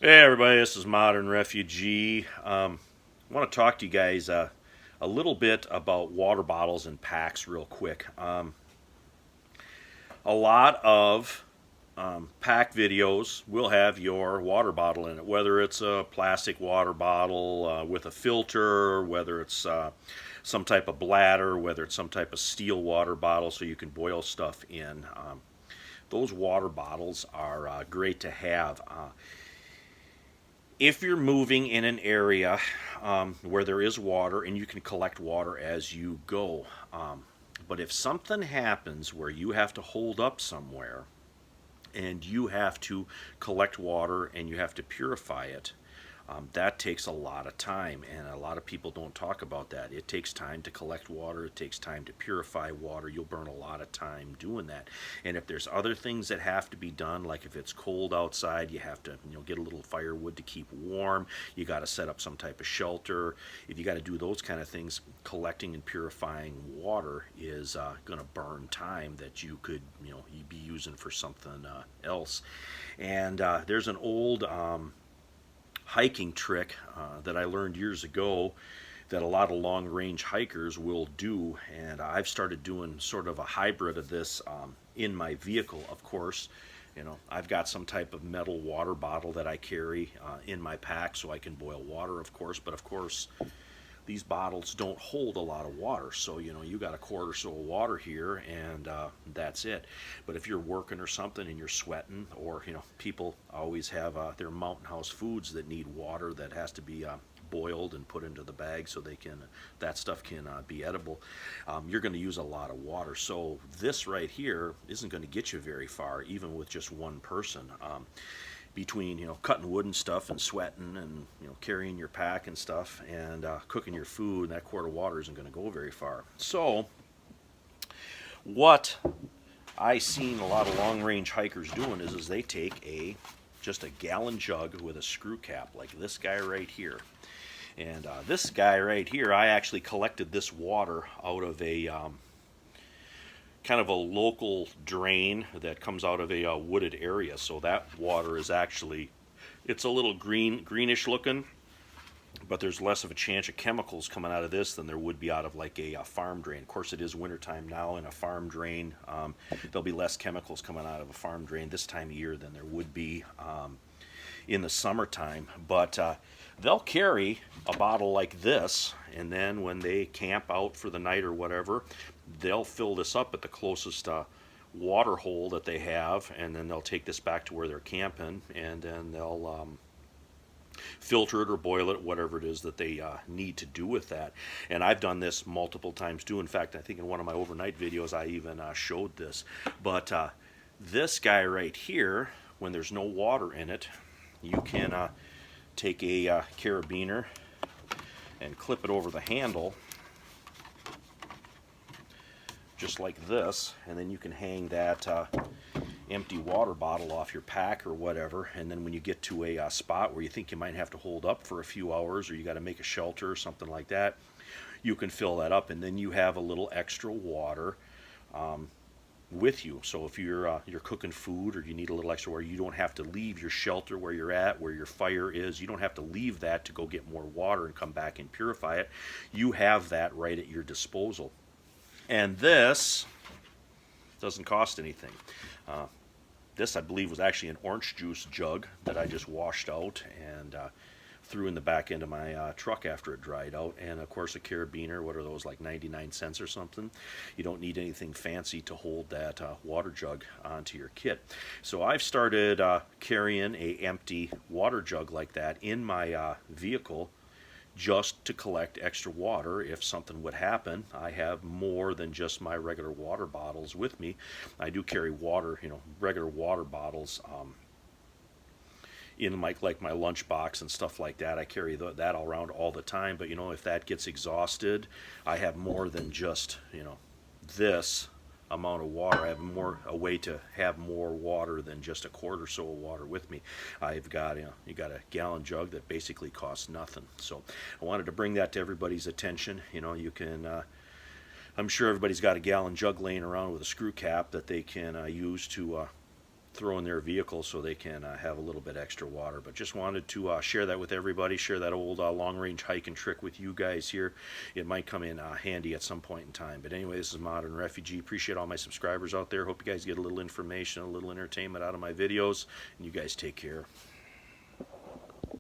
Hey everybody, this is Modern Refugee. I want to talk to you guys a little bit about water bottles and packs real quick. A lot of pack videos will have your water bottle in it, whether it's a plastic water bottle with a filter, whether it's some type of bladder, whether it's some type of steel water bottle so you can boil stuff in. Those water bottles are great to have. If you're moving in an area where there is water and you can collect water as you go, but if something happens where you have to hold up somewhere and you have to collect water and you have to purify it, that takes a lot of time, and a lot of people don't talk about that. It takes time to collect water, it takes time to purify water. You'll burn a lot of time doing that. And if there's other things that have to be done, like if it's cold outside, you have to get a little firewood to keep warm. You got to set up some type of shelter. If you got to do those kind of things, collecting and purifying water is going to burn time that you could you'd be using for something else. And there's an old hiking trick that I learned years ago that a lot of long range hikers will do, and I've started doing sort of a hybrid of this in my vehicle. Of course, I've got some type of metal water bottle that I carry in my pack so I can boil water, of course, but of course these bottles don't hold a lot of water, so you got a quart or so of water here, and that's it. But if you're working or something and you're sweating, or people always have their mountain house foods that need water that has to be boiled and put into the bag so that stuff can be edible, you're going to use a lot of water. So this right here isn't going to get you very far, even with just one person. Between cutting wood and stuff and sweating and carrying your pack and stuff and cooking your food, that quart of water isn't going to go very far. So what I seen a lot of long range hikers doing is they take just a gallon jug with a screw cap like this guy right here. And this guy right here, I actually collected this water out of a kind of a local drain that comes out of a wooded area. So that water is actually, it's a little greenish looking, but there's less of a chance of chemicals coming out of this than there would be out of like a farm drain. Of course, it is wintertime now in a farm drain. There'll be less chemicals coming out of a farm drain this time of year than there would be in the summertime. But they'll carry a bottle like this, and then when they camp out for the night or whatever, they'll fill this up at the closest water hole that they have, and then they'll take this back to where they're camping, and then they'll filter it or boil it, whatever it is that they need to do with that. And I've done this multiple times too. In fact, I think in one of my overnight videos I even showed this. But this guy right here, when there's no water in it, you can take a carabiner and clip it over the handle just like this, and then you can hang that empty water bottle off your pack or whatever, and then when you get to a spot where you think you might have to hold up for a few hours, or you got to make a shelter or something like that, you can fill that up, and then you have a little extra water with you. So if you're cooking food or you need a little extra water, you don't have to leave your shelter where you're at, where your fire is. You don't have to leave that to go get more water and come back and purify it. You have that right at your disposal. And this doesn't cost anything. This, I believe, was actually an orange juice jug that I just washed out and threw in the back end of my truck after it dried out. And of course a carabiner, what are those, like 99 cents or something? You don't need anything fancy to hold that water jug onto your kit. So I've started carrying a empty water jug like that in my vehicle, just to collect extra water if something would happen. I have more than just my regular water bottles with me. I do carry water, regular water bottles in like my lunch box and stuff like that. I carry that all around all the time. But if that gets exhausted, I have more than just this amount of water. I have a way to have more water than just a quart or so of water with me. I've got you got a gallon jug that basically costs nothing. So I wanted to bring that to everybody's attention. You can I'm sure everybody's got a gallon jug laying around with a screw cap that they can use to throw in their vehicle so they can have a little bit extra water. But just wanted to share that with everybody, share that old long-range hiking trick with you guys here. It might come in handy at some point in time. But anyway, this is Modern Refugee. Appreciate all my subscribers out there. Hope you guys get a little information, a little entertainment out of my videos, and you guys take care.